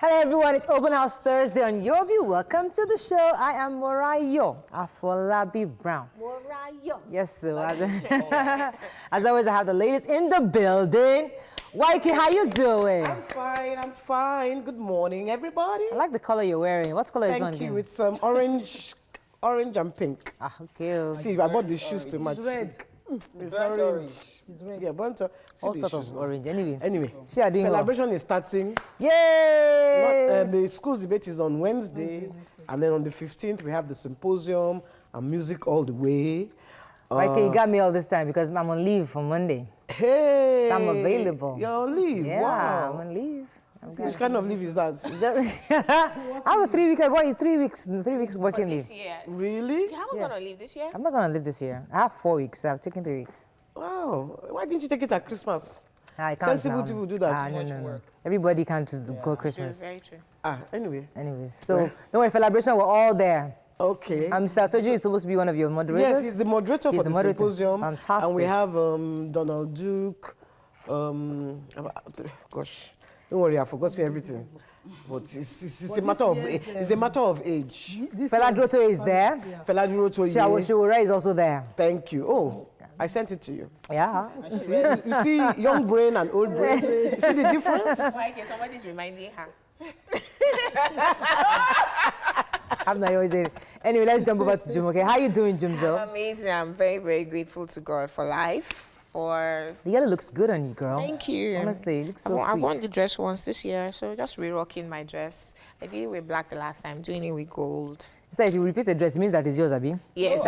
Hello everyone, it's Open House Thursday on Your View. Welcome to the show. I am Morayo Afolabi Brown. Morayo. Yes, sir. As always, I have the ladies in the building. Waiki, how you doing? I'm fine. Good morning, everybody. I like the color you're wearing. What color is on Thank you. again? It's orange and pink. Ah, okay. See, I bought the shoes to match. red. It's orange. It's red. Yeah, burnt orange. All sorts of orange. Anyway, Anyway, are doing well. celebration is starting. Yay! The school's debate is on Wednesday, and then on the 15th we have the symposium and music all the way. Waiki, you got me all this time because I'm on leave for Monday. Hey, So I'm available. You're on leave. Yeah, Wow. I'm on leave. Which kind of leave is that? I have a 3 week. I bought 3 weeks. 3 weeks working leave. This year. Really? You haven't gonna leave this year? I'm not gonna live this year. I have 4 weeks. I've taken 3 weeks. Wow. Why didn't you take it at Christmas? I can't Sensible now. people do that. Ah, no. Everybody can't go Christmas. Very true. Anyway. Anyways, so don't worry, celebration, we're all there. Okay. Mr. Atoju is supposed to be one of your moderators. Yes, he's the moderator He's for the the moderator. symposium. Fantastic. And we have Donald Duke. Gosh, don't worry, I've forgotten everything. But it's a matter of it's a matter of age. Fela Droto is there. Fela Duroto. Shawura is also there. Thank you. Oh, I sent it to you. Yeah. You see young brain and old brain. You see the difference? Like somebody's reminding her. I'm not always there. Anyway, let's jump over to Jum. Okay, how you doing, Jumzo? I'm amazing. I'm very, very grateful to God for life. For The yellow looks good on you, girl. thank you. Honestly, it looks so I sweet. won the dress once this year, so just re-rocking my dress. I did it with black the last time, doing it with gold. It's like if you repeat a dress, it means that it's yours, Abi. Yes.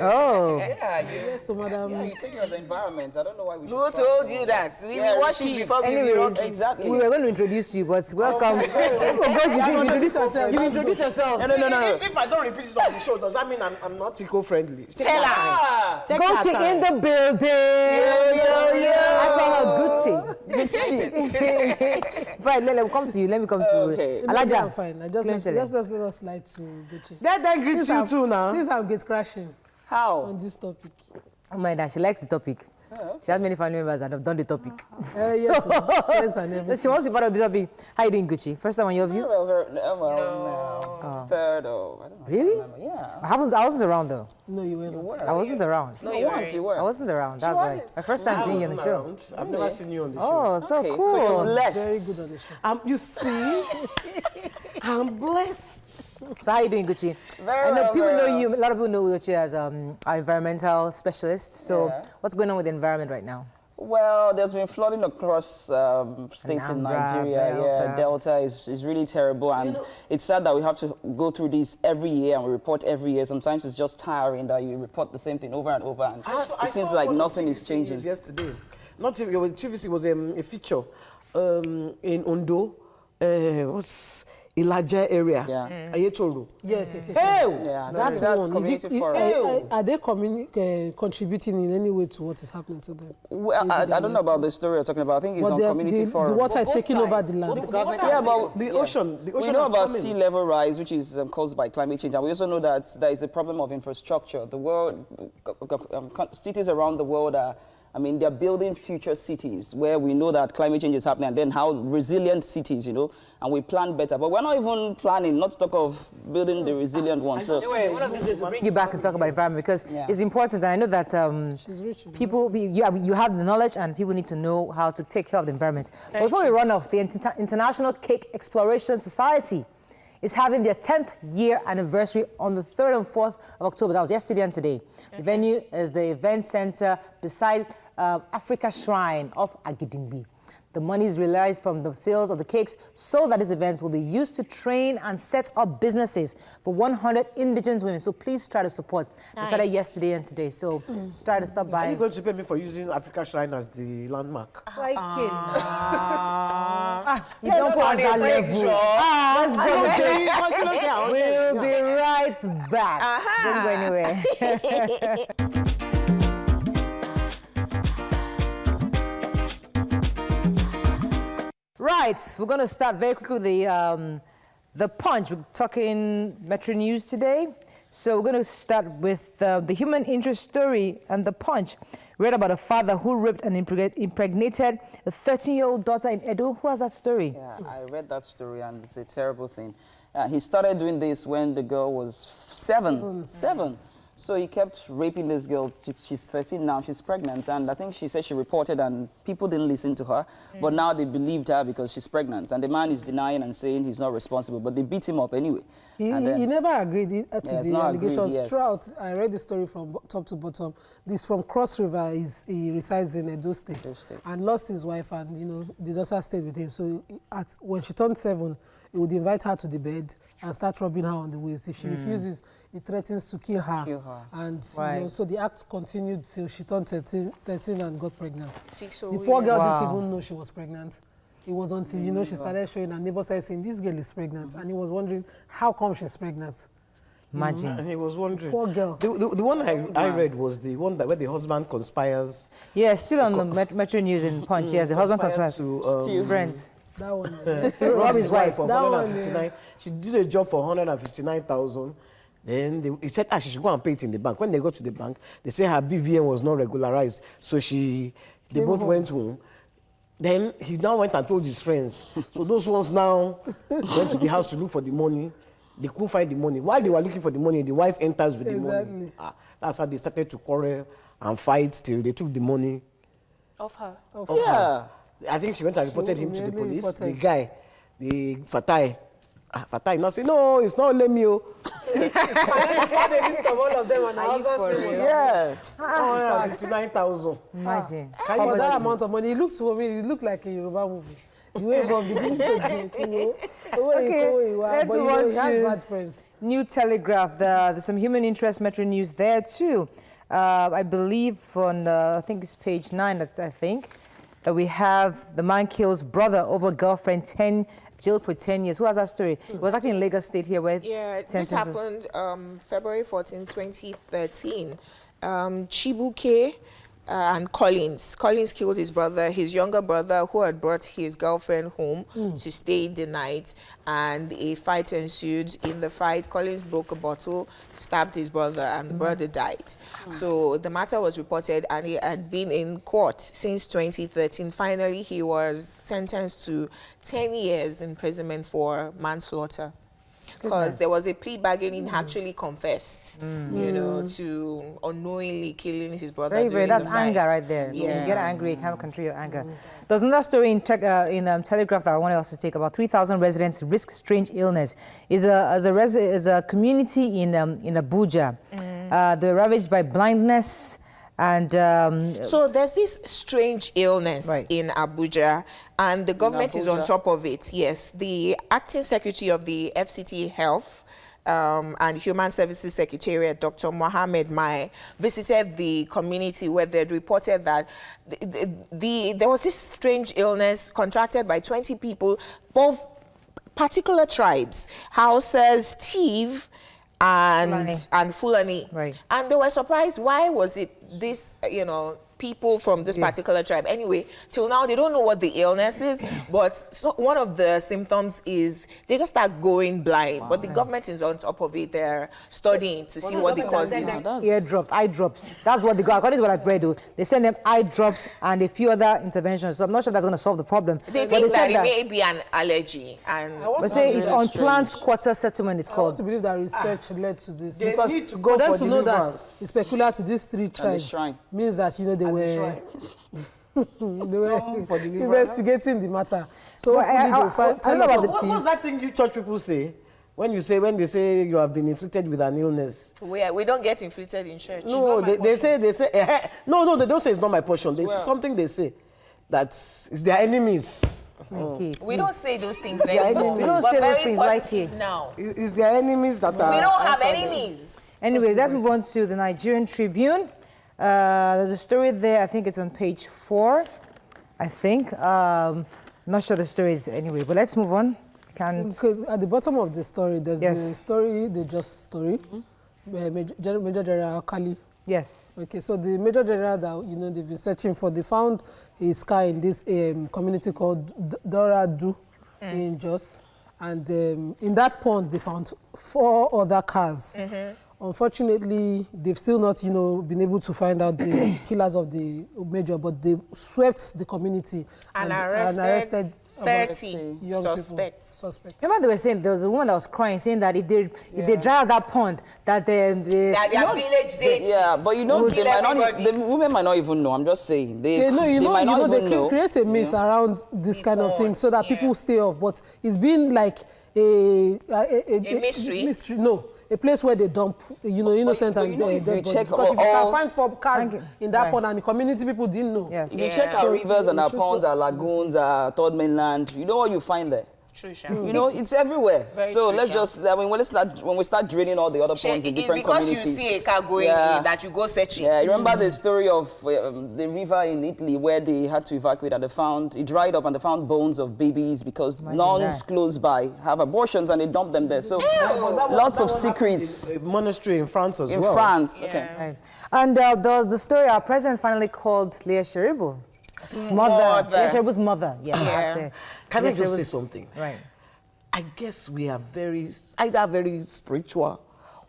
Oh. Yes, so madam. Yeah, you take care of the environment. I don't know why we should. Who told you that? We wash it before we Anyways, re-rock it. Exactly. we were going to introduce you, but welcome. Oh gosh, you introduce yourself. You introduce yourself. No. If I don't repeat this on the show, does that mean I'm not eco-friendly? Tell her. Gucci in the building. I call her Gucci. Right, let me come to you. Let me come to you. Okay. I'm Alaja. fine. I Clean just shele. let us slide to Gucci. That greets you too now. Since I'm gate crashing How? on this topic. Oh my God, she likes the topic. She has many family members that have done the topic. Yes, yes, and everything. She wants to be part of the topic. How you doing, Gucci? First time on Your View? Third or I don't know. Really? Yeah. I wasn't around though. No, you were not. I wasn't around. No, once you were. I wasn't around. That's right. My first time seeing you on the show. I've never seen you on the show. Oh, so Okay, cool. so you're blessed. Very good on the show. You see, I'm blessed. So how you doing, Gucci? Very I know well, people very know well. you. A lot of people know Gucci as an environmental specialist. So Yeah. what's going on with the environment right now? Well, there's been flooding across states in Anambra, Nigeria. Delta. Delta is really terrible, and it's sad that we have to go through this every year and we report every year. Sometimes it's just tiring that you report the same thing over and over, and it seems like nothing is changing. Yesterday, not TVC was a feature in Ondo, what's Ilaja area, Yeah. Ayetoro. Yes. Hey, Yeah, That's that's one. community forum. Are they contributing in any way to what is happening to them? Well, I don't know about the story you're talking about. I think it's But on community the forum. water is taking over the land. Yeah, but the ocean we know is about coming. sea level rise, which is caused by climate change, and we also know that there is a problem of infrastructure. The world, cities around the world are, they're building future cities where we know that climate change is happening, and then how resilient cities, and we plan better. But we're not even planning, not to talk of building the resilient ones. So, One of these days we'll bring you back and talk about environment because it's important. And I know that people, you have the knowledge and people need to know how to take care of the environment. But before we run off, the International Cake Exploration Society is having their 10th year anniversary on the 3rd and 4th of October. That was yesterday and today. The venue is the event center beside Africa Shrine of Agidingbi. The money is realized from the sales of the cakes so that these events will be used to train and set up businesses for 100 indigenous women. So please try to support. They started yesterday and today. So try to stop Are by. you going to pay me for using Africa Shrine as the landmark? You don't pass that level. Let's go. We'll be right back. Don't go anywhere. Right, we're going to start very quickly with the Punch. We're talking Metro News today. So we're going to start with the human interest story and the Punch. We read about a father who raped and impregnated a 13-year-old daughter in Edo. Who has that story? Yeah, I read that story and it's a terrible thing. He started doing this when the girl was seven. So he kept raping this girl. She's 13 now, she's pregnant. And I think she said she reported and people didn't listen to her. But now they believed her because she's pregnant. And the man is denying and saying he's not responsible. But they beat him up anyway. He never agreed to the allegations. Agreed, yes. Throughout, I read the story from top to bottom. This from Cross River. He resides in Edo State. And lost his wife, and you know the daughter stayed with him. So when she turned 7, he would invite her to the bed and start rubbing her on the waist. If she refuses, he threatens to kill her. And you know, so the act continued till she turned 13 and got pregnant. The poor girl didn't even know she was pregnant. It was until, you know, she started showing, and neighbor started saying, this girl is pregnant. And he was wondering, how come she's pregnant? Imagine. And he was wondering. Poor girl. The one I read was the one where the husband conspires. Yeah, still on the Metro News in Punch. Yes, the husband conspires to his friends. That one. To rob his wife for That 159. She did a job for 159,000. Then he said, she should go and pay it in the bank. When they got to the bank, they say her BVN was not regularized. So they both went home. Then he now went and told his friends. So those ones now went to the house to look for the money. They couldn't find the money. While they were looking for the money, the wife enters with the money. That's how they started to quarrel and fight till they took the money. Of her? Of her. I think she went and reported him to the police. The guy, the Fatai. Fatai now say, no, it's not Lemio. And then he had a list of all of them, and her husband's name was 159,000. Imagine. For that amount of money, it looked for me, it looked like a Yoruba movie. The way from beginning to the Okay, let's move on he has to bad friends. New Telegraph. There's some human interest Metro News there too. I believe on, I think it's page 9, I think, that we have the man kills brother over girlfriend, jailed for 10 years. Who has that story? It was actually in Lagos State here where this happened February 14, 2013. Chibuke and Collins killed his brother, his younger brother, who had brought his girlfriend home to stay the night, and a fight ensued. In the fight, Collins broke a bottle, stabbed his brother, and the brother died. So the matter was reported, and he had been in court since 2013. Finally, he was sentenced to 10 years imprisonment for manslaughter. Because there was a plea bargaining, actually confessed, you know, to unknowingly killing his brother. Very, that's anger right there. Yeah. When you get angry, you can't control your anger. There's another story in Telegraph that I wanted us to take about 3,000 residents risk strange illness. Is a community in Abuja. They're ravaged by blindness. And so there's this strange illness in Abuja, and the government is on top of it. Yes, the acting secretary of the FCT Health and Human Services Secretariat, Dr. Mohammed Mai, visited the community where they reported that there was this strange illness contracted by 20 people, both particular tribes, Hausas, Tiv, and Fulani. Right. And they were surprised, why was it this, you know, people from this particular tribe? Anyway, till now, they don't know what the illness is, but one of the symptoms is they just start going blind. But the government is on top of it. They're studying to see what the cause is. Eye drops. That's what they got. According to what I've read, they send them eye drops and a few other interventions. So I'm not sure that's going to solve the problem. They think that it may be an allergy. And but say it's on plants quarter settlement, it's I called. want to believe that research led to this. They Because need to for go them for to know that deliverance. it's peculiar to these 3 tribes shrine. means that, you know, they were for deliverance. investigating the matter. So Well, hopefully they'll find I don't know about the What's that thing you church people say? When they say you have been inflicted with an illness? we don't get inflicted in church. No, they say, no, they don't say it's not my portion. There's something they say that it's their enemies. Okay, We don't say those things Yeah, anymore. we don't We're say those very things right positive here. now. It's their enemies that are... We don't have enemies. Anyways, let's move on to the Nigerian Tribune. There's a story there. I think it's on page 4. I think. Not sure the story is anyway, but let's move on. Okay, at the bottom of the story, there's the story, the just story. Major General Kali. Yes. Okay, so the Major General that, you know, they've been searching for, they found his car in this community called Doradu in Jos. And in that pond, they found 4 other cars Unfortunately, they've still not, been able to find out the killers of the major, but they swept the community and arrested 30 young suspects. Remember they were saying, there was a woman that was crying, saying that if they dry out that pond, that their village dates. Yeah, but they might not, the women might not even know. I'm just saying. They might not even know. They create a myth around this kind of thing so that people stay off. But it's been like a mystery. No. A place where they dump, innocent and dead bodies. Because if you can find 4 cars in that pond and the community people didn't know. Yes. If you check our rivers and our ponds, our lagoons, our third mainland, you know what you find there? True, it's everywhere. So let's just, when we start draining all the other ponds in different communities. It's because you see a car going in that you go searching. Yeah, remember the story of the river in Italy where they had to evacuate and it dried up and they found bones of babies because nuns close by have abortions and they dump them there. So lots of secrets. A monastery in France as well. In France, okay. Right. And the story, our president finally called Leah Sharibu. His mother. Leah Sharibu's mother. Yeah. Can I just say something? Right. I guess we are either very spiritual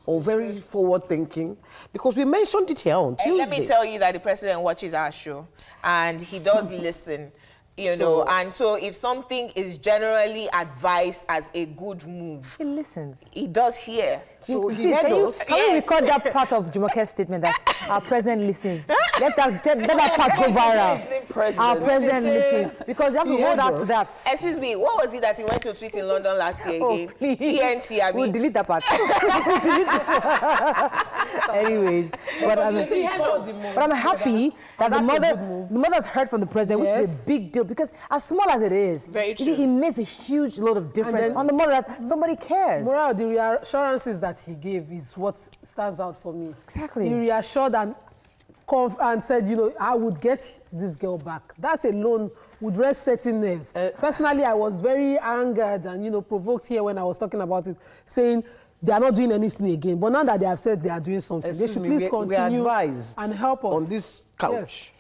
or very forward-thinking, because we mentioned it here on Tuesday. Let me tell you that the president watches our show, and he does listen. And so if something is generally advised as a good move, He listens. he does hear. So Please, he heard us. can we record that part of Jumoke's statement that our president listens? Let that part go viral. Our president listens. Because you have to hold out to that. Excuse me, what was it that he went to tweet in London last year again? Please. ENT, I mean. We'll delete that part. Delete this one. Anyways, but I'm happy that the mother's heard from the president, which is a big deal, because as small as it is, Very true. you see, it makes a huge load of difference on the mother that somebody cares. Moral, the reassurances that he gave is what stands out for me. Exactly. He reassured and said, I would get this girl back. That alone would rest certain nerves. Personally, I was very angered and, provoked here when I was talking about it, saying they are not doing anything again. But now that they have said they are doing something, they should please continue and help us. On this couch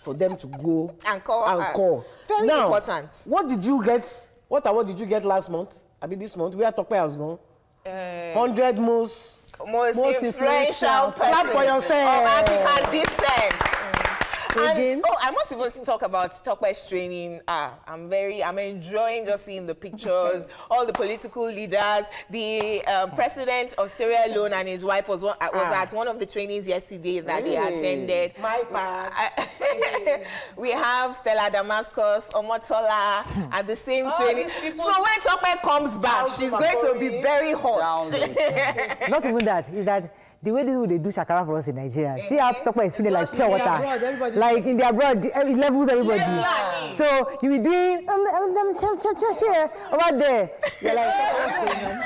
for them to go and call. Very important. What did you get? What award did you get last month? I mean, this month, where Tokwe has gone? 100 most influential person Clap for yourself. of African descent. Again? I must even talk about Tokwe's training. I'm enjoying just seeing the pictures, all the political leaders. The president of Sierra Leone and his wife was at one of the trainings yesterday that they attended. My part. We have Stella Damascus, Omotola at the same training. So when Tokwe comes back, she's going to be very hot. Not even that, is that the way they do shakara for us in Nigeria. See how Tokwe is seen like pure water. Like in their abroad, it levels everybody. Yeah. So you be doing over there. You're like, what's going on?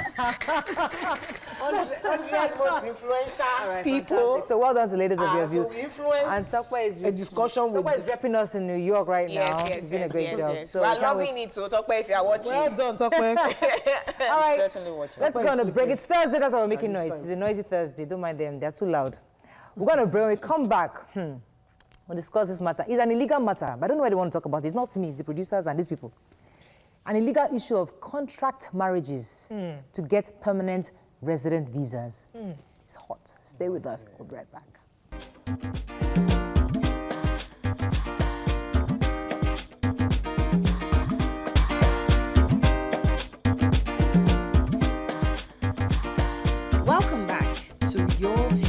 100 most influential people. So well done to ladies of your So view. we influence And Tokwe is a discussion with... Tokwe is repping us in New York right now. Yes, She's doing a great job. yes. So We're we can't loving wait. it, so Tokwe, if you are watching. Well done, Tokwe. All right, Certainly watch it. let's go on a break. It's Thursday, that's why we're making noise. It's a noisy Thursday. Don't mind them, they're too loud. We're going to break. When we come back, we'll discuss this matter. It's an illegal matter, but I don't know why they want to talk about it. It's not to me, it's the producers and these people. An illegal issue of contract marriages to get permanent resident visas. It's hot. Stay with us. We'll be right back. Welcome back to Your View.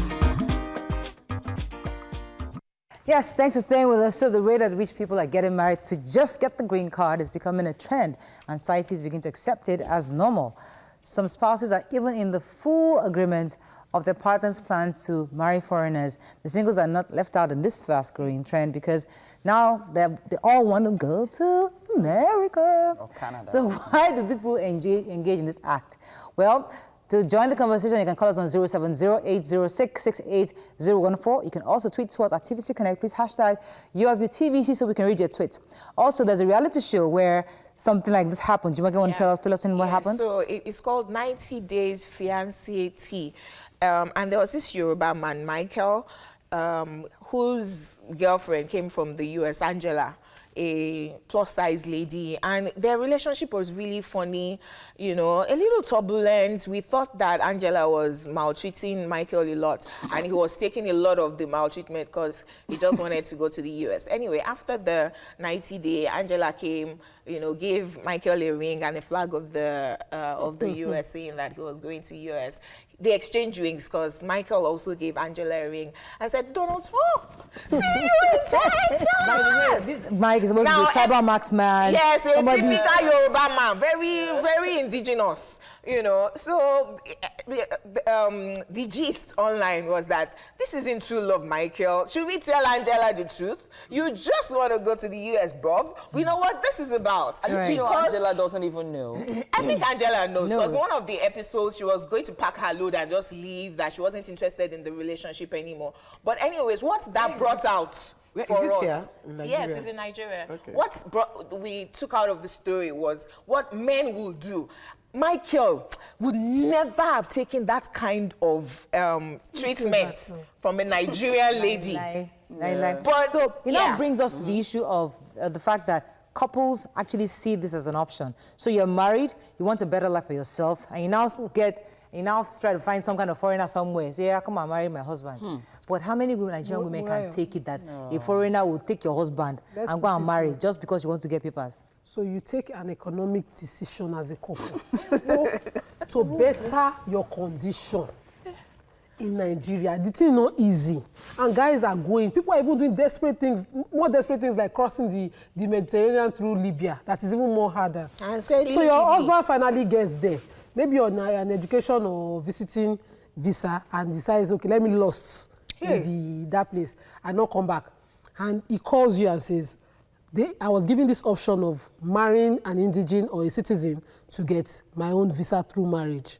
Yes, thanks for staying with us. So the rate at which people are getting married to just get the green card is becoming a trend, and societies begin to accept it as normal. Some spouses are even in the full agreement of their partner's plan to marry foreigners. The singles are not left out in this fast-growing trend because now they all want to go to America. Or Canada. So why do people engage in this act? Well, to join the conversation, you can call us on 070-806-68014. You can also tweet to us at TVC Connect. Please hashtag YourViewTVC so we can read your tweets. Also, there's a reality show where something like this happened. Do you want to fill us in what happened? So it's called 90 Days Fiancé Tea. And there was this Yoruba man, Michael, whose girlfriend came from the US, Angela. a plus-size lady, and their relationship was really funny, you know, a little turbulent. We thought that Angela was maltreating Michael a lot, and he was taking a lot of the maltreatment because he just wanted to go to the US. Anyway, after the 90-day, Angela came, you know, gave Michael a ring and a flag of the US, saying that he was going to US. They exchanged rings because Michael also gave Angela a ring and said, Donald Trump, see you in Texas. By the way, this Mike is supposed to be a tribal marksman. Yes, a typical Yoruba man, very indigenous. You know, so the gist online was that this isn't true love, Michael. Should we tell Angela the truth? You just want to go to the US, bruv. We know what this is about. Are you sure Angela doesn't even know? I think Angela knows, because one of the episodes she was going to pack her load and just leave, that she wasn't interested in the relationship anymore. But anyways, what that brought out for us. Here in Nigeria? Yes, it's in Nigeria. Okay. What we took out of the story was what men will do. Michael would never have taken that kind of treatment from a Nigerian lady. But so it now brings us to the issue of the fact that couples actually see this as an option. So you're married, you want a better life for yourself, and you now try to find some kind of foreigner somewhere. Say, yeah, come on, marry my husband. But how many Nigerian women can take it that a foreigner will take your husband and go and marry just because you want to get papers? So you take an economic decision as a couple to better your condition in Nigeria. The thing is not easy. And guys are going. People are even doing desperate things, more desperate things like crossing the Mediterranean through Libya. That is even more harder. So your husband finally gets there. Maybe on an education or visiting visa and decides, okay, let me lost in that place and not come back. And he calls you and says, I was given this option of marrying an indigene or a citizen to get my own visa through marriage.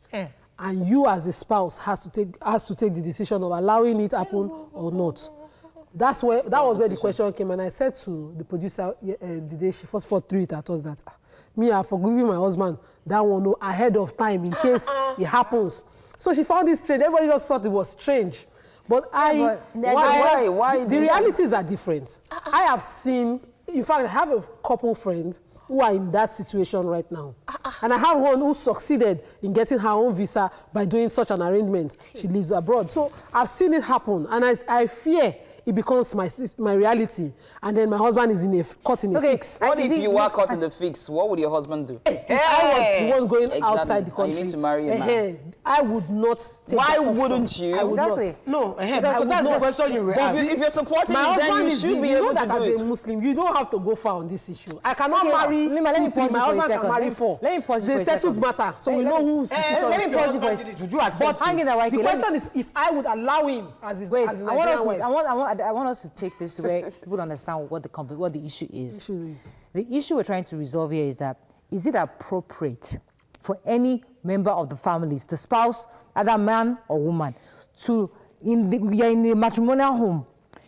And you as a spouse has to take the decision of allowing it happen or not. That was where the question came, and I said to the producer the day she first threw it at us that me, I've forgiven my husband that one ahead of time in case it happens. So she found it strange. Everybody just thought it was strange. But why? The realities are different. I have seen, in fact, I have a couple friends who are in that situation right now. And I have one who succeeded in getting her own visa by doing such an arrangement. She lives abroad. So I've seen it happen, and I fear it becomes my reality, and then my husband is caught in a fix. What if you were caught in the fix? What would your husband do? If I was the one going outside the country, and you need to marry a man. I would not take Why that option. wouldn't you? I would Exactly. not. No, that's the question you were asking. If you're supporting My it, then husband you is should be able to do as it. a Muslim, you don't have to go far on this issue. I cannot marry let me pause you my for a husband second. can marry four. Let me pause you for a It's a settled second. matter, so we know who's let me pause you for a second. Would you accept But hanging that The question is if I would allow him as his Wait, as his I Nigerian wife. want us to take this where people understand what the issue is. The issue we're trying to resolve here is that, is it appropriate for any member of the families, the spouse, either man or woman, you're in a matrimonial home,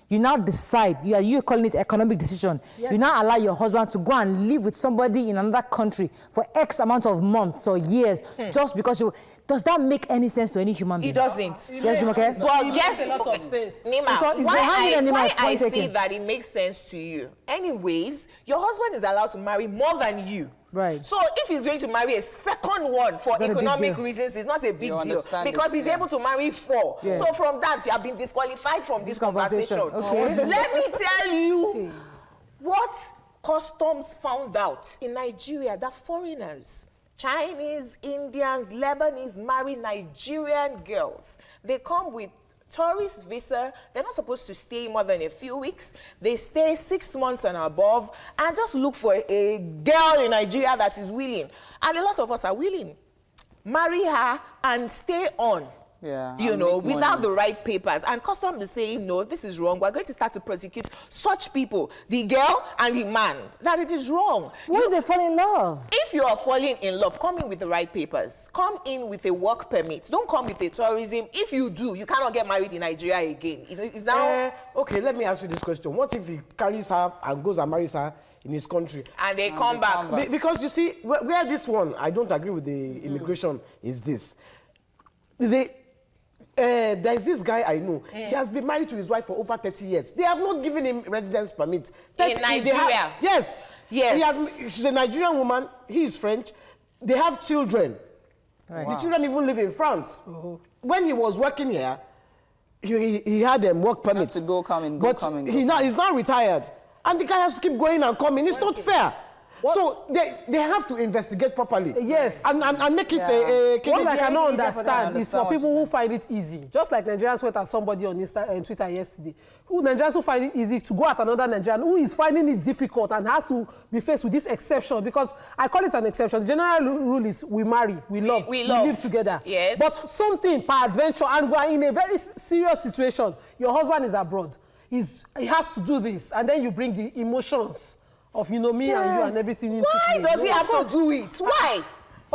you now decide, you're calling it economic decision, you now allow your husband to go and live with somebody in another country for X amount of months or years, just because does that make any sense to any human being? It doesn't. Yes, Jumoke? Well, yes, a lot of sense. Nima, it's why I point say taken. that it makes sense to you. Anyways, your husband is allowed to marry more than you. Right. So if he's going to marry a second one for It's not a big economic deal. reasons, it's not a big You deal. understand Because it, he's able to marry four. Yes. So from that, you have been disqualified from this conversation. Okay. Let me tell you what customs found out in Nigeria, that foreigners, Chinese, Indians, Lebanese marry Nigerian girls. They come with tourist visa. They're not supposed to stay more than a few weeks. They stay 6 months and above and just look for a girl in Nigeria that is willing. And a lot of us are willing. Marry her and stay on. Yeah, You and know, make without money. the right papers. And customs is saying, no, this is wrong. We're going to start to prosecute such people, the girl and the man, that it is wrong. What if they fall in love? If you are falling in love, come in with the right papers. Come in with a work permit. Don't come with a tourism. If you do, you cannot get married in Nigeria again. It's now... Okay, let me ask you this question. What if he carries her and goes and marries her in his country? and they come back. Because you see, where this one, I don't agree with the immigration, is this. There's this guy I know. He has been married to his wife for over 30 years. They have not given him residence permit. In Nigeria? Yes. Yes. She's a Nigerian woman. He is French. They have children. Right. The children even live in France. When he was working here, he had a work permit. To go, come in, but come in, he's now retired. And the guy has to keep going and coming. It's not fair. So they have to investigate properly. Yes. And make it a case. What I cannot easier for them. understand is for people who find it easy. Just like Nigerians went at somebody on Twitter yesterday. Nigerians who find it easy to go at another Nigerian who is finding it difficult and has to be faced with this exception, because I call it an exception. The general rule is we marry, we love, we live together. Yes. But something per adventure, and we are in a very serious situation. Your husband is abroad. He has to do this, and then you bring the emotions of, me and you and everything into Why play. does he have to do it? Why?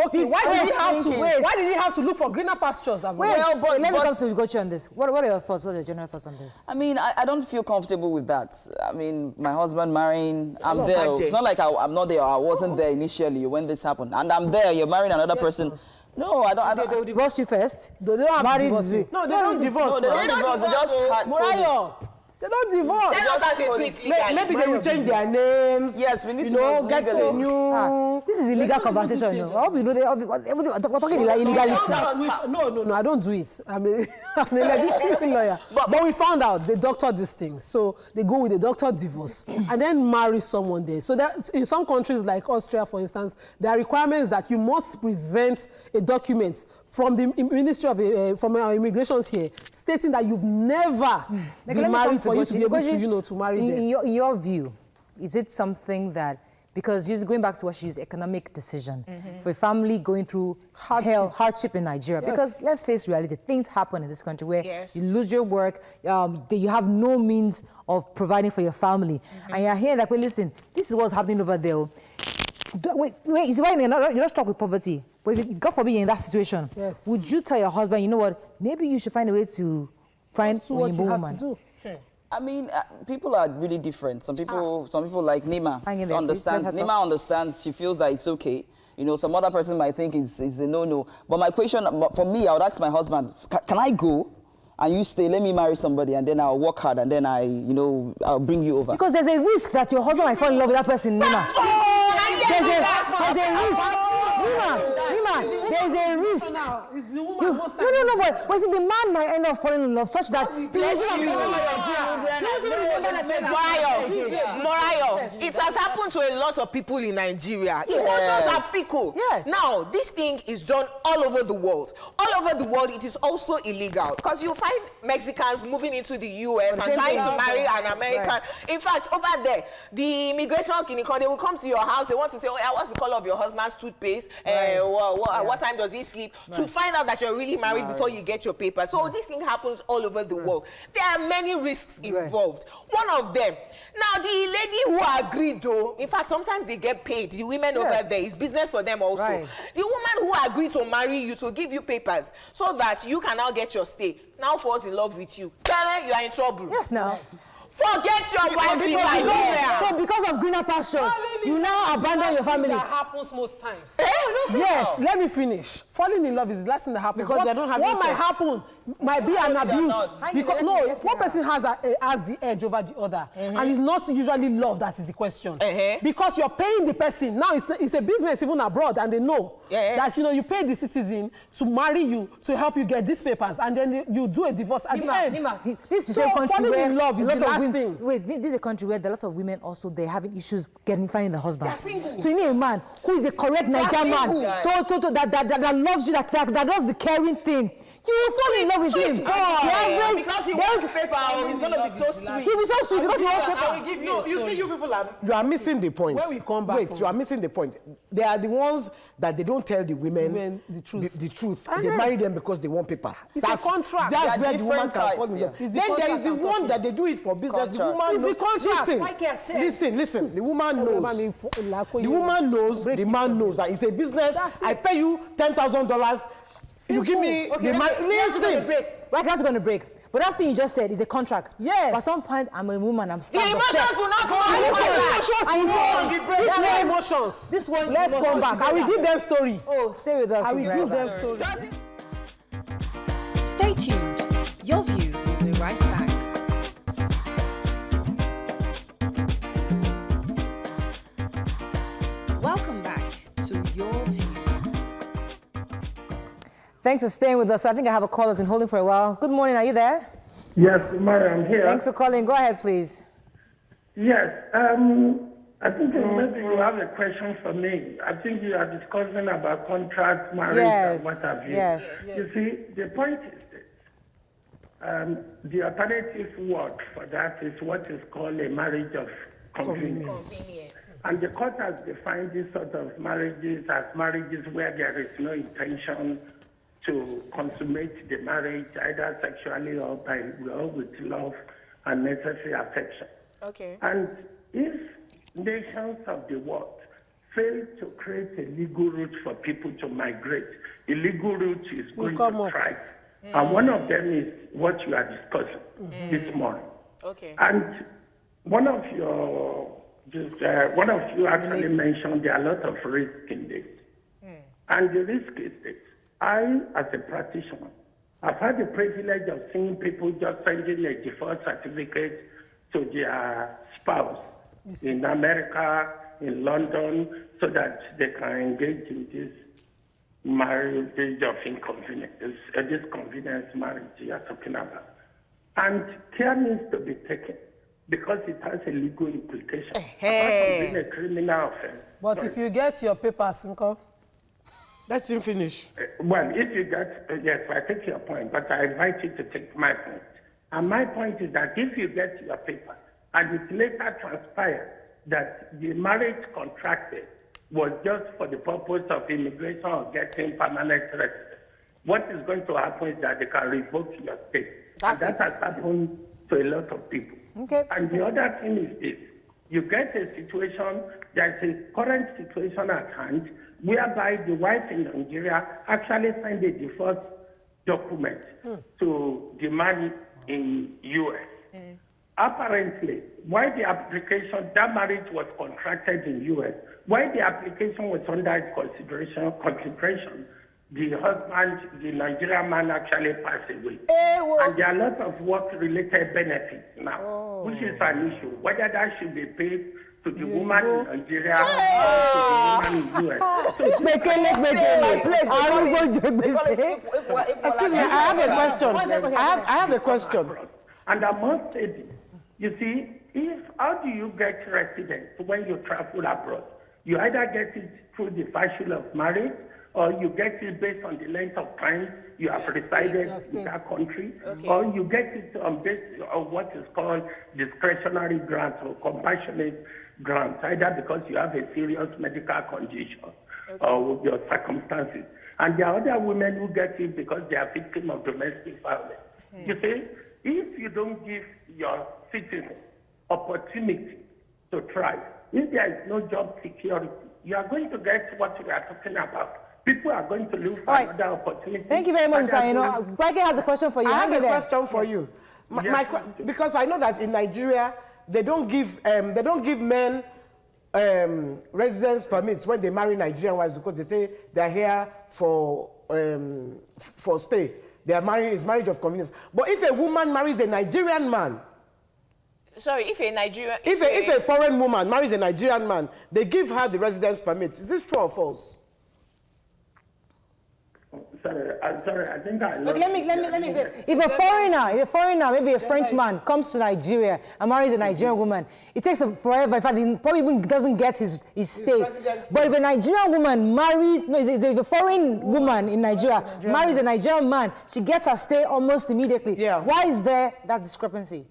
Okay, why did he have to thinking. wait? Why did he have to look for greener pastures? Well, but let me come to Ugochi on this. What are your thoughts? What are your general thoughts on this? I mean, I don't feel comfortable with that. I mean, my husband marrying, I'm there. Ajay. It's not like I'm not there. I wasn't there initially when this happened. And I'm there. You're marrying another person. No, I don't. They will divorce you first. They don't have Married divorce. you. No, they don't divorce. No, they don't divorce. They just had Morayo, they don't divorce. Tell us how they do it legally. Maybe they will change their names. Yes, we need to know get a legally. new. This is illegal conversation. No? I hope you know we're talking illegality. No, I don't do it. I'm a legitimate lawyer. But we found out they doctor these things. So they go with a doctor divorce and then marry someone there. So that in some countries like Austria, for instance, there are requirements that you must present a document from the Ministry of from our immigrations here, stating that you've never been married for you to be able to marry them. In your view, is it something that, because she's going back to what she's economic decision for a family going through hardship in Nigeria? Yes. Because let's face reality, things happen in this country where you lose your work, you have no means of providing for your family, and you're hearing that, well, listen, this is what's happening over there. Wait, is why you're not stuck with poverty. But if God forbid you're in that situation, would you tell your husband, you know what, maybe you should find a way to find a what you have woman? to do. I mean, people are really different. Some people like Nima Hang in there, understands. please, let her Nima understands. She feels that it's okay. Some other person might think it's a no-no. But my question, for me, I would ask my husband, can I go? And you stay, let me marry somebody, and then I'll work hard, and then I'll bring you over. Because there's a risk that your husband might fall in love with that person, Nima. There's a risk. Nima, there's a risk. Now, is the woman But see, the man might end up falling in love such that Morayo, it has happened to a lot of people in Nigeria. Emotions are fickle. Yes. Now, this thing is done all over the world. All over the world, it is also illegal, because you find Mexicans moving into the US and trying to marry an American. Right. In fact, over there, the immigration clinic, they will come to your house. They want to say, what's the color of your husband's toothpaste? Right. What time does he sleep? Right. To find out that you're really married before you get your paper. So this thing happens all over the world. There are many risks involved. One of them, now the lady who agreed though, in fact, sometimes they get paid. The women over there, it's business for them also. Right. The woman who agreed to marry you, to give you papers, so that you can now get your stay, now falls in love with you. Karen, you are in trouble. Yes, now. Forget your wife in Nigeria. So because of greener pastures, you now abandon your family. That happens most times. Yes, let me finish. Falling in love is the last thing that happens. Because they don't have what might happen might be an abuse. Because one person has the edge over the other, and it's not usually love that is the question. Because you're paying the person. Now it's a business even abroad, and they know that you pay the citizen to marry you, to help you get these papers, and then you do a divorce at the end. This is a country falling where in love is the last thing. Wait, this is a country where there are a lot of women also they're having issues finding a husband. So you need a man who is the correct Nigerian man that loves you, that does the caring thing. You will fall in love with him. Because he wants paper, he's going to be so sweet. He'll be so sweet because he wants paper. I will give you You see, you people are missing the point. When we come back you are missing the point. They are the ones that they don't tell the women the truth. The truth. They marry them because they want paper. It's a contract. That's where the woman different can fall in types, love. yeah. Then there is the one that they do it for business. The woman knows. Listen. The woman knows. The woman knows. The man knows that it's a business. I pay you $10,000. You give me the money. Listen. That's going to break. But that thing you just said is a contract. Yes. But at some point, I'm a woman, I'm stuck. The emotions will not go Emotions. This one, let's come back. I will give them story. Oh, stay with us. I will give them story. Stay tuned. Your View will be right back. Welcome back to Your View. Thanks for staying with us. So I think I have a call that's been holding for a while. Good morning. Are you there? Yes, Mary, I'm here. Thanks for calling. Go ahead, please. Yes, I think maybe you have a question for me. I think you are discussing about contract marriage Yes, and what have you. yes. You see, the point is this. The alternative word for that is what is called a marriage of convenience. And the court has defined this sort of marriages as marriages where there is no intention to consummate the marriage, either sexually or with love and necessary affection. Okay. And if nations of the world fail to create a legal route for people to migrate, the legal route is going to thrive. And one of them is what you are discussing this morning. Okay. And one of you actually mentioned there are a lot of risk in this. And the risk is this. I, as a practitioner, I've had the privilege of seeing people just sending a divorce certificate to their spouse in America, in London, so that they can engage in this marriage of inconvenience, this convenience marriage you are talking about. And care needs to be taken because it has a legal implication. Apart from being a criminal offense. But if you get your papers, Nko? Let him finish. Well, if you get, yes, I take your point, but I invite you to take my point. And my point is that if you get your paper and it later transpires that the marriage contracted was just for the purpose of immigration or getting permanent residence, what is going to happen is that they can revoke your state. And that has happened to a lot of people. Okay. And the other thing is this. You get a situation, there's a current situation at hand, whereby the wife in Nigeria actually signed a divorce document to the man in U.S. Apparently, why the application, that marriage was contracted in U.S., why the application was under consideration, the husband, the Nigerian man actually passed away. And there are a lot of work-related benefits now, which is an issue, whether that should be paid to the woman in Nigeria or to the woman in U.S. Excuse me, I have a question. I have a question. And I must say this. You see, how do you get residence when you travel abroad? You either get it through the virtue of marriage, or you get it based on the length of time you have resided in that country, or you get it based on what is called discretionary grants or compassionate grants, either because you have a serious medical condition or with your circumstances. And there are other women who get it because they are victims of domestic violence. You see, if you don't give your citizens opportunity to thrive, if there is no job security, you are going to get what we are talking about. People are going to look for another opportunity. Thank you very much, Mr. Gwake has a question for you. I have a question for you. Because I know that in Nigeria, they don't give men residence permits when they marry Nigerian wives because they say they're here for stay. It's marriage of convenience. But if a woman marries a Nigerian man, sorry, if a Nigerian... If a foreign woman marries a Nigerian man, they give her the residence permit. Is this true or false? Sorry, I think I... Look, let me say, if a foreigner, maybe a French man comes to Nigeria and marries a Nigerian woman, it takes him forever. In fact, he probably even doesn't get his stay. But if a Nigerian woman marries, if a foreign woman in Nigeria marries a Nigerian man, she gets her stay almost immediately. Yeah. Why is there that discrepancy?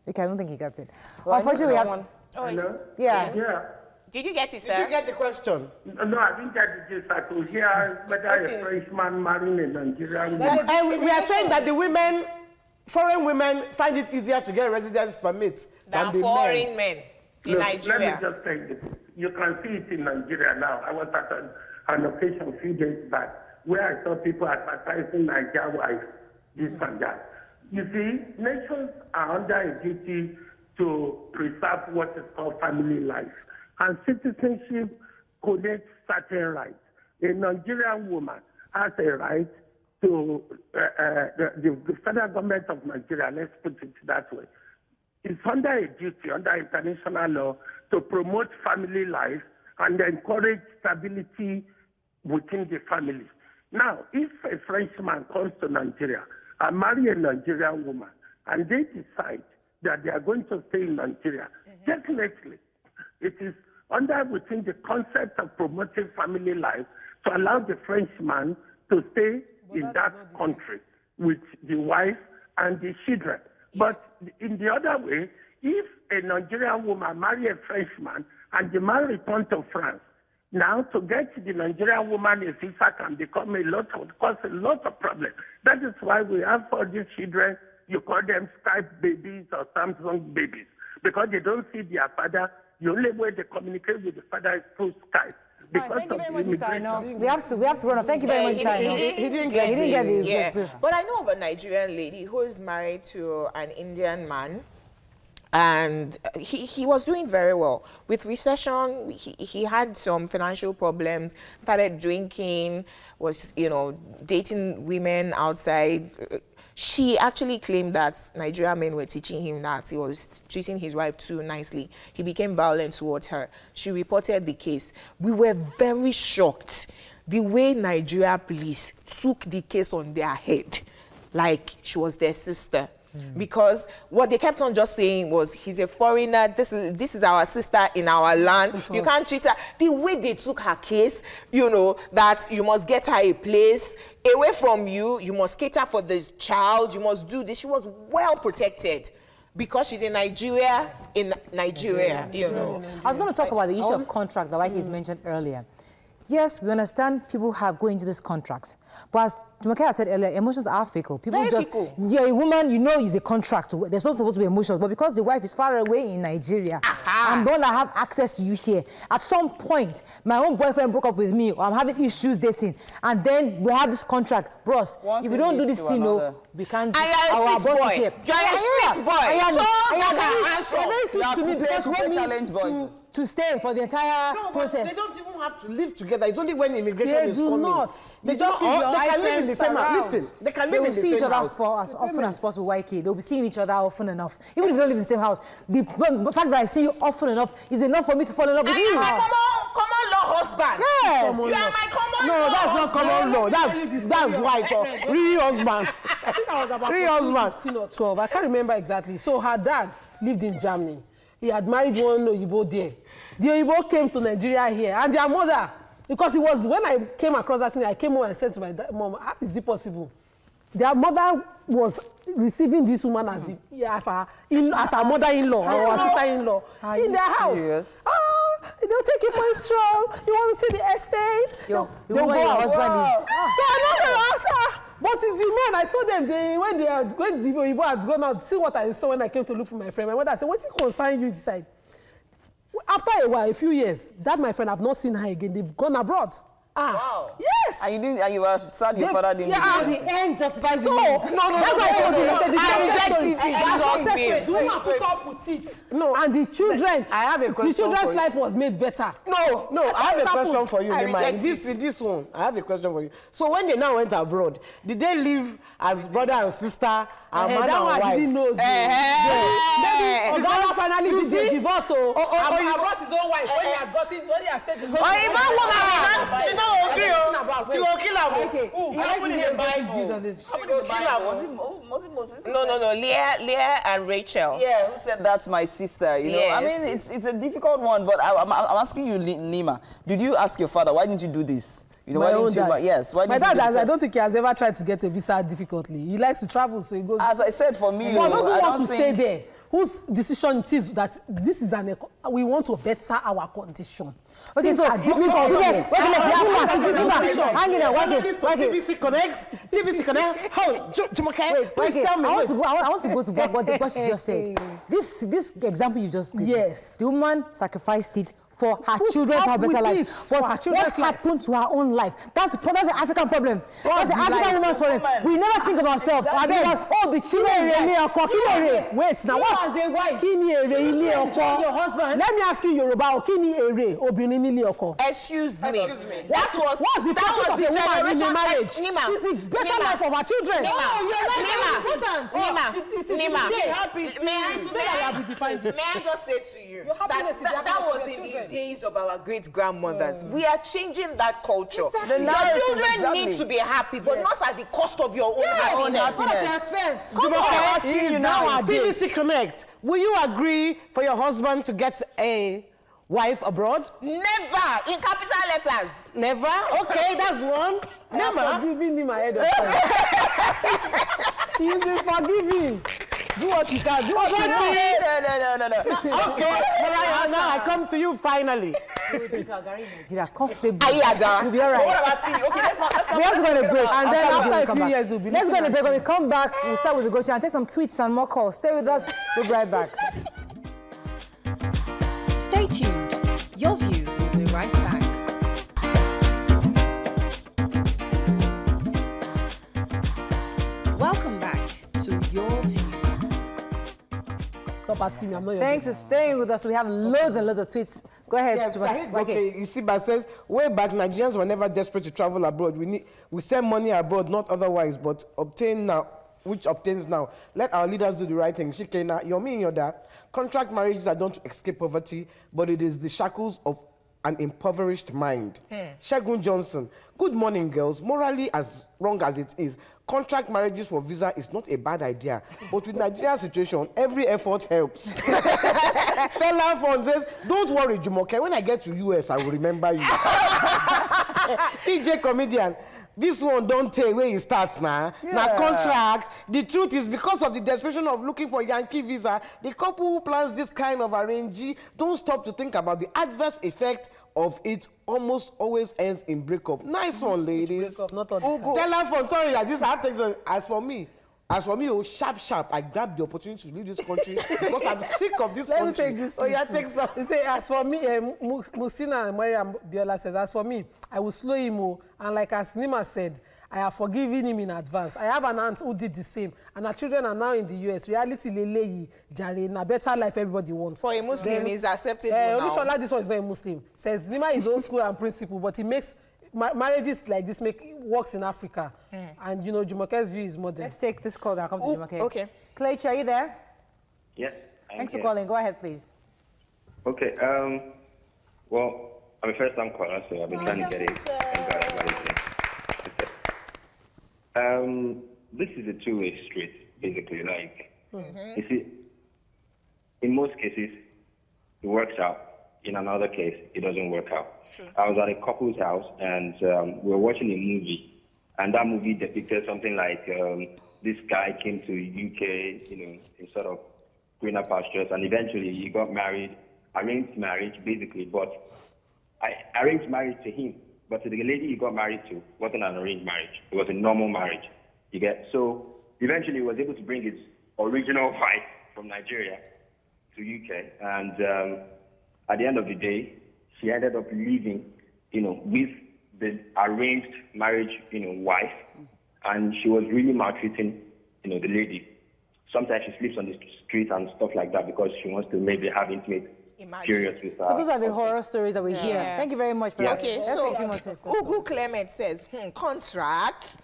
Okay, I don't think he got it. Well, unfortunately, Hello? yeah. Yeah. Did you get it, sir? Did you get the question? No, I didn't get it. Just I could hear whether a Frenchman marrying a Nigerian woman. And we are saying that the foreign women find it easier to get residence permits than the foreign men in Look, Nigeria. Let me just tell you this. You can see it in Nigeria now. I was at an occasion a few days back where I saw people advertising Nigerian wives, this and that. You see, nations are under a duty to preserve what is called family life. And citizenship connects certain rights. A Nigerian woman has a right to the federal government of Nigeria, let's put it that way, is under a duty, under international law, to promote family life and encourage stability within the family. Now, if a Frenchman comes to Nigeria and marry a Nigerian woman, and they decide that they are going to stay in Nigeria, definitely it is within the concept of promoting family life to allow the Frenchman to stay in that country with the wife and the children. But in the other way, if a Nigerian woman marry a Frenchman and the man return to France, now to get the Nigerian woman a visa can become cause a lot of problems. That is why we have all these children, you call them Skype babies or Samsung babies, because they don't see their father. The only way they communicate with the father is through Skype. Because thank you of very the much, Mr. Aino. immigration. We have to run off. Thank you very much, Mr. Aino. He didn't get it. Yeah. But I know of a Nigerian lady who is married to an Indian man, and he was doing very well. With recession, he had some financial problems, started drinking, was, dating women outside. She actually claimed that Nigerian men were teaching him that he was treating his wife too nicely. He became violent towards her. She reported the case. We were very shocked the way Nigeria police took the case on their head, like she was their sister. Because what they kept on just saying was, he's a foreigner, this is our sister in our land, you can't treat her. The way they took her case, that you must get her a place away from you, you must cater for this child, you must do this. She was well protected because she's in Nigeria, I was going to talk about the issue of contract that Waike has mentioned earlier. Yes, we understand people go into these contracts. But as Jumoke said earlier, emotions are fickle. People fickle. You're a woman, it's a contract. There's not supposed to be emotions. But because the wife is far away in Nigeria, and don't have access to you here, at some point, my own boyfriend broke up with me, or I'm having issues dating, and then we have this contract. Bros, if we don't do this thing, we can't do our boy. You're a street boy. Challenge boys. To stay for the entire process. They don't even have to live together. It's only when immigration is coming. They just they can live in the same house. Listen, they can live in the same house. They will see each other for as often as possible, YK. They'll be seeing each other often enough. Even if they don't live in the same house, the fact that I see you often enough is enough for me to fall in love with you. My common law husband. Yes. You are my common law. No, that's not common law. That's wife or real husband. I think I was about real husband. 15 or 12. I can't remember exactly. So her dad lived in Germany. He had married one Oyibo there. The Oyibo came to Nigeria here, and their mother, because it was when I came across that thing, I came home and said to my mom, how is it possible? Their mother was receiving this woman as her mother-in-law or her sister-in-law in their house. Serious? They'll take you for a stroll. You want to see the estate? Your husband is. So I know the answer. But it's the men, I saw them, when the Oyibo had gone out, see what I saw when I came to look for my friend. My mother said, what's it concern you inside? After a while, a few years, that my friend, I've not seen her again. They've gone abroad. Wow. Yes. And you were sad your father didn't Yeah, the end justifies the So, means. that's why I told you. I said, I reject it. That's not separate. You want to put up with it. No, and the children, I have a question the children's for you. life was made better. No, I have a question for you, I Nima. reject This one, I have a question for you. So when they now went abroad, did they live as brother and sister and man That and one I wife? didn't know. Maybe Oga finally did the divorce. So I brought his own wife when he had stayed in the She don't agree. She will kill her. Okay, I like to hear guys' views on this. Was it Moses? No. Leah and Rachel. Yeah, who said that's my sister? You know, I Yes. mean, it's a difficult one, but I'm asking you, Nima, did you ask your father, why didn't you do this? You know, My why own didn't you? dad. Yes, why My didn't you dad, do I don't think he has ever tried to get a visa difficultly. He likes to travel, so he goes. As I said, for me, But I doesn't don't want to think stay there. Whose decision it is that this is we want to better our condition. Okay, Things so are difficult. hang in there, TVC Connect. Hold, Jumoke, please tell me. I want to go to what she just said. This example you just gave. Yes. The woman sacrificed it for her children to have up better with lives. it for her What children's life? happened to her own life? That's the African problem. That's the African life? woman's problem. We never think of ourselves. Exactly. The children. Wait, now You what? as a wife, Kí ni èrè ilé ọkọ? your husband. Let me ask you Yoruba, kí ni èrè obìnrin nílé ọkọ? Excuse me. Excuse me. What's the profit of a woman in a marriage? Nima. It's the better life of our children. Nima. May I just say to you Your happiness is the that happiness was of your in the children. days of our great grandmothers. We are changing that culture. The Your narrative, children exactly. need to be happy, but not at the cost of your own Own happiness. happiness. Come on. Asking you now. CVC Connect, will you agree for your husband to get a wife abroad? Never in capital letters. Never? Okay, that's one. I'm Never. forgiving him ahead of time. He's been forgiving. Do what you can. Do what you can. No. Okay, Mariah, now I come to you finally. Nigeria comfortable. Ayada. We'll be all What I'm right. asking you, okay, let's not We have to go on a break. And then After we after a come few back. years, we'll be Let's go on a looking break. at When we come back, we'll start with the Gocha and take some tweets and more calls. Stay with us. We'll be right back. Stay tuned. Your View will be right back. Welcome back to Your View. Stop asking me, I'm not your Thanks for staying with us. We have loads and loads of tweets. Go ahead. Yes, Juma. okay. You see, but says way back, Nigerians were never desperate to travel abroad. We send money abroad, not otherwise, but obtain now, which obtains now. Let our leaders do the right thing. Shikena, Yomi Yoda, contract marriages are done to escape poverty, but it is the shackles of an impoverished mind. Shegun Johnson, good morning, girls. Morally, as wrong as it is, contract marriages for visa is not a bad idea. But with Nigeria's situation, every effort helps. Stella Fon says, don't worry, Jumoke. When I get to US, I will remember you. DJ Comedian, this one don't tell where it starts now. Now contract. The truth is, because of the desperation of looking for Yankee visa, the couple who plans this kind of arrangee don't stop to think about the adverse effect of it. Almost always ends in breakup. Nice one, ladies. breakup, not all the time. Telephone, sorry, I just have things. As for me, oh, sharp, I grabbed the opportunity to leave this country because I'm sick of this Let me country. take this. Oh, yeah, take some. He say, as for me, Musina and Mariam Biola says, as for me, I will slow him, and like as Nima said, I have forgiven him in advance. I have an aunt who did the same, and our children are now in the US. Reality, lele, jare, na better life everybody wants. For a Muslim, is acceptable now. Olushola, this one is not a Muslim. Says Nima is old school and principle, but he makes marriages like this works in Africa. And you know, Jumoke's view is modern. Let's take this call and I'll come to Ooh, Jumoke. okay. Clayton, are you there? Yes. Thanks for calling. Go ahead, please. Okay. Well, I'm a first-time caller, so I've been trying to get it. Thank God everybody's here. This is a two-way street, basically. Like, you see, in most cases, it works out. In another case, it doesn't work out. Sure. I was at a couple's house, and we were watching a movie, and that movie depicted something like this guy came to UK, in sort of greener pastures, and eventually he got married, arranged marriage, basically. But I arranged marriage to him, but to the lady he got married to wasn't an arranged marriage. It was a normal marriage. You get? So eventually he was able to bring his original wife from Nigeria to UK, and at the end of the day, she ended up leaving, with the arranged marriage, wife, and she was really maltreating, the lady. Sometimes she sleeps on the street and stuff like that because she wants to maybe have intimate periods with her. So those are the horror stories that we hear. Thank you very much for that. Okay, Let's so take a few more tweets. Ugu Clement says, contracts.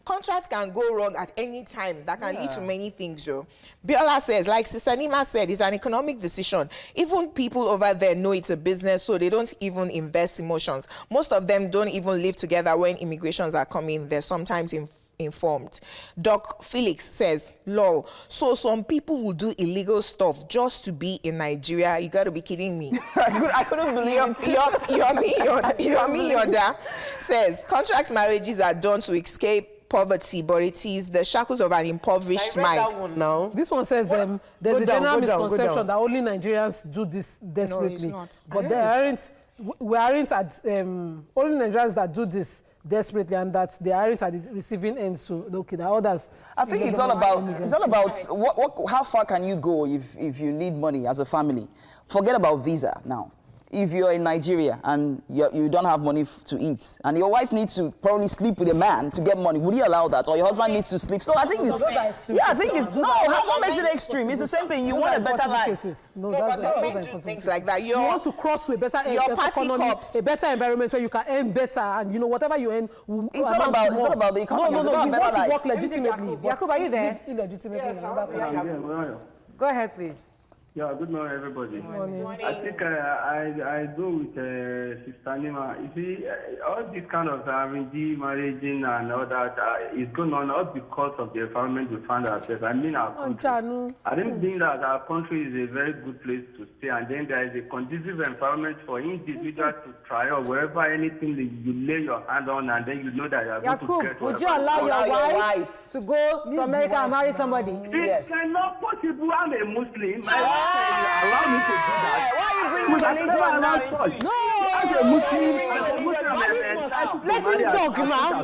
Contracts can go wrong at any time. That can lead to many things, though. Biola says, like Sister Nima said, it's an economic decision. Even people over there know it's a business, so they don't even invest emotions. Most of them don't even live together when immigrations are coming. They're sometimes informed. Doc Felix says, lol, so some people will do illegal stuff just to be in Nigeria. You gotta be kidding me. I couldn't believe it. Yomi Yoda says, contract marriages are done to escape poverty, but it is the shackles of an impoverished mind. That one now. This one says there's Go a down, general go down, go misconception down. that only Nigerians do this desperately. not. But there aren't. We aren't at only Nigerians that do this desperately, and that they aren't at the receiving end. So okay, the others. I think it's all about how far can you go if you need money as a family. Forget about visa now. if you're in Nigeria and you don't have money to eat, and your wife needs to probably sleep with a man to get money, would you allow that? Or your husband needs to sleep? So I think it's... Yeah, I think it's... No, what makes it extreme? It's the same thing. You want a better life. No, but that's men do things like that. You want to cross to a better economy, a better environment where you can earn better, and you know whatever you earn will it's not about the economy. No, you want to work legitimately. Yakub, are you there? Illegitimately. Go ahead, please. Yeah, good morning, everybody. Good morning. I think I go with Sister Nima. You see, all this kind of RNG, marrying and all that is going on all because of the environment we find ourselves. I mean our country. I don't think that our country is a very good place to stay, and then there is a conducive environment for individuals to try or wherever anything that you lay your hand on, and then you know that you are going to get. Yakub, would you allow your wife to go to America and marry somebody? It's not possible. I'm a Muslim. Allow me to do that. Why are you bringing religion now into it? No! As a Muslim, let him talk, man.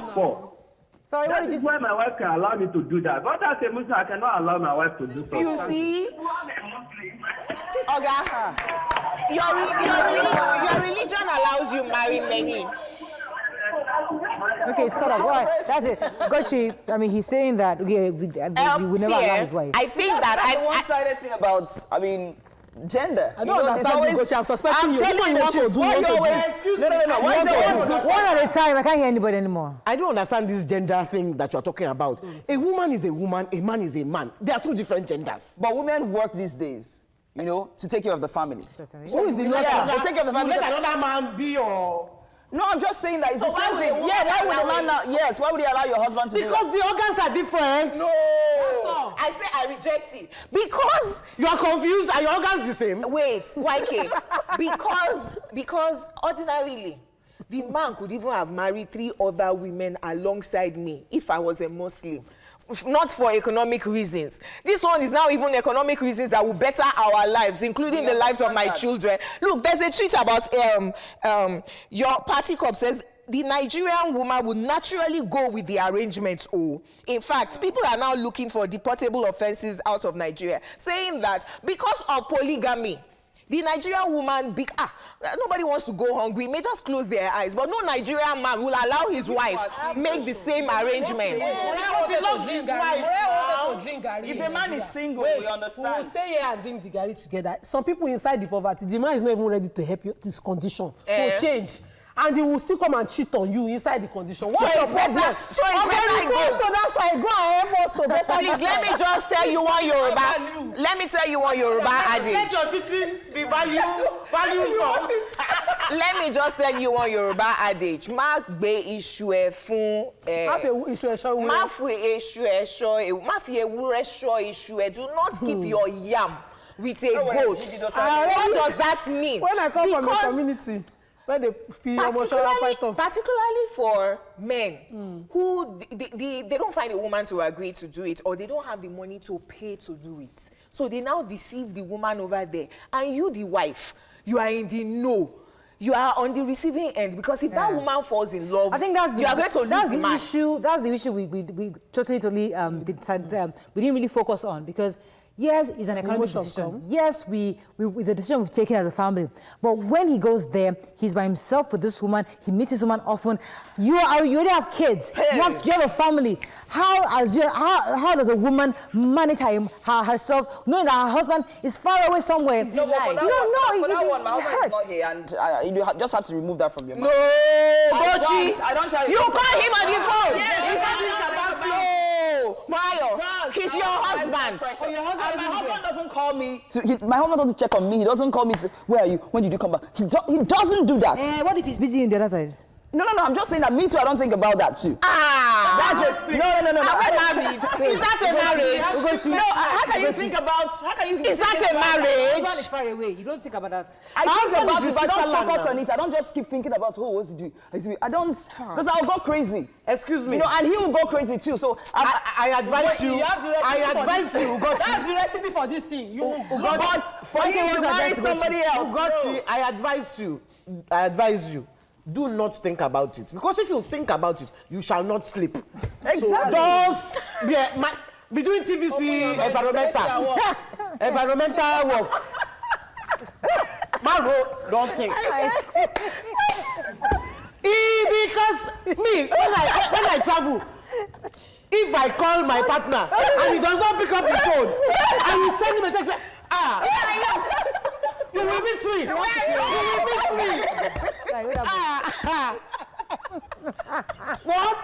Sorry, what that did you is say? why my wife can allow me to do that. But as a Muslim, I cannot allow my wife to do so. You see? Oga, your religion allows you marry many. Okay, it's cut off. All right, that's it. Gotchi, I mean, he's saying that, okay, we never allow his wife. I think that I one-sided thing about, I mean, gender. I don't understand, Gotchi. I'm suspecting you. This one you want to do, No. One at a time. I can't hear anybody anymore. I don't understand this gender thing that you're talking about. A woman is a woman, a man is a man. They are two different genders. But women work these days, you know, to take care of the family. Who is the Yeah, they take care of the family. Let another man be your... No, I'm just saying that it's the same thing. Yeah, why would a man now? Yes, why would he allow your husband to do Because that? the organs are different. No. I say I reject it. Because You are confused. Are your organs the same? wait, YK. because ordinarily, the man could even have married 3 other women alongside me if I was a Muslim. Not for economic reasons. This one is now even economic reasons that will better our lives, including the lives of my children. Look, there's a tweet about your party cop says the Nigerian woman would naturally go with the arrangements. In fact, people are now looking for deportable offenses out of Nigeria, saying that because of polygamy, the Nigerian woman, nobody wants to go hungry, may just close their eyes, but no Nigerian man will allow his wife make the same arrangement. Because he loves his wife. If the man is single, we understand. We will stay here and drink the Gary together. Some people inside the poverty, the man is not even ready to help you, his condition to change. And he will still come and cheat on you inside the condition. What's your problem? So it's better I go. So that's why I go and help us to better. Please, let me just tell you one Yoruba. Let me tell you one Yoruba adage. Let your cheating be value song. Let me just tell you one Yoruba adage. Má gbé iṣu ẹ fún Má fi iṣu ẹ ṣọ́ ewúrẹ́. Má fi iṣu ẹ ṣọ́ má fi ewúrẹ́ ṣọ́ iṣu ẹ. Do not keep your yam with a goat. What does that mean? When I come from a community where they feel particularly for men who they don't find a woman to agree to do it, or they don't have the money to pay to do it. So they now deceive the woman over there. And you, the wife, you are in the no. You are on the receiving end, because if that woman falls in love, I think that's you are going to lose the man. That's the issue we totally we didn't really focus on, because yes, it's an economic decision. Yes, it's a decision we've taken as a family. But when he goes there, he's by himself with this woman. He meets this woman often. You already have kids. Hey. You have a family. How does a woman manage herself, knowing that her husband is far away somewhere? No, but for that one, my husband is not here, and you just have to remove that from your mind. No, Bochi, I don't tell you. You call him on the phone. Yes, Mayo, he's your husband. My husband doesn't call me. My husband doesn't check on me. He doesn't call me to say, where are you? When did you come back? He doesn't do that. What if he's busy in the other side? No. I'm just saying that me too. I don't think about that too. That's it. No. Are we married? Is that a marriage? No. How can you think about? Is that a marriage? Husband is far away. You don't think about that. I think about it, but I don't focus on it. I don't just keep thinking about what's he doing. I don't, because I'll go crazy. Excuse me. You know, and he will go crazy too. So I advise you. That's the recipe for this thing. But for you to marry somebody else, I advise you. Do not think about it, because if you think about it, you shall not sleep. Exactly. So just be doing TVC environmental work. My Don't think. Because me, when I travel, if I call my partner and he does not pick up the phone, I will send him a text. You will miss me. You will miss me. What?